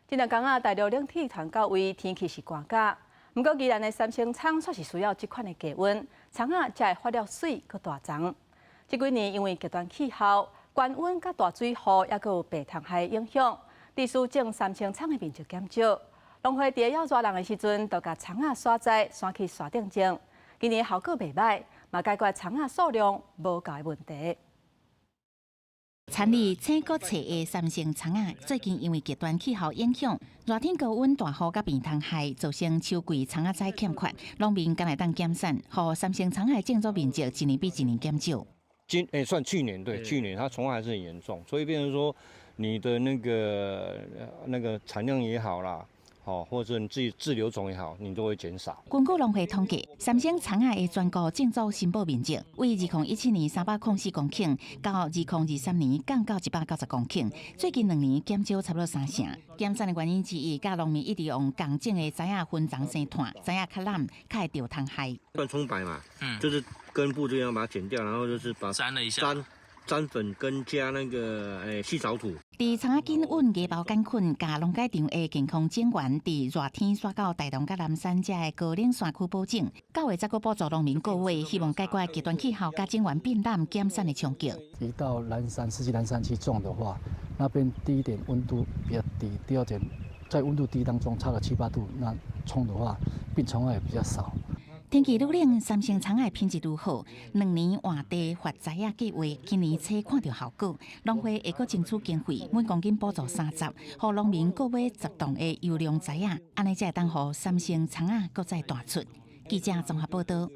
这两天啊，大陆冷气团到位，天气是寒假。不过，宜兰的三星厂却是需要这款的低温，厂啊才会发了水佮大涨。这几年因为极端气候、高温佮大水雨，也有白塘海影响，地区种三星厂的面积减少。农会在要热人的时阵，就甲厂啊刷在山去山顶种。今年效果袂歹，嘛解决厂啊数量无够的问题。产于青国菜的三星厂啊，最近因为极端气候影响，热天高温大雨甲便当害，造成秋季厂啊材欠缺，农民敢来当减产，互三星厂的建筑面积一年比一年减少。算去年对，去年它虫害还是很严重，所以变成说你的那个产量也好啦。或者你自己自留种也好，你都会减少。根据农会统计，三星厂啊的全国建筑申报面积为2017年304公顷，到2023年降到190公顷，最近2年减少差不多3成。减产的原因之一，甲农民一直用共种的杂叶分长生炭，杂叶较烂，较会着虫害。断葱白嘛，就是根部这样把它剪掉，然后就是把沾了一下。沾粉跟加那个细藻土。伫厂仔紧稳牙包杆菌，甲农改场的健康警员伫热天刷到台东甲南山遮的高岭山区保证，9月再个补助农民购买，希望解决极端气候甲警员变冷减产的冲击。一到南山四季南山去种的话，那边第一点温度比较低，第二点在温度低当中差了7、8度，那冲的话病虫害也比较少。天气愈冷，三星厂的品质愈好。2年换地发杂叶计划，今年初看到效果，农会会阁争取经费，每公斤补助30，互农民购买10栋的优良杂叶，安尼才会当互三星厂啊搁再大出。记者综合报道。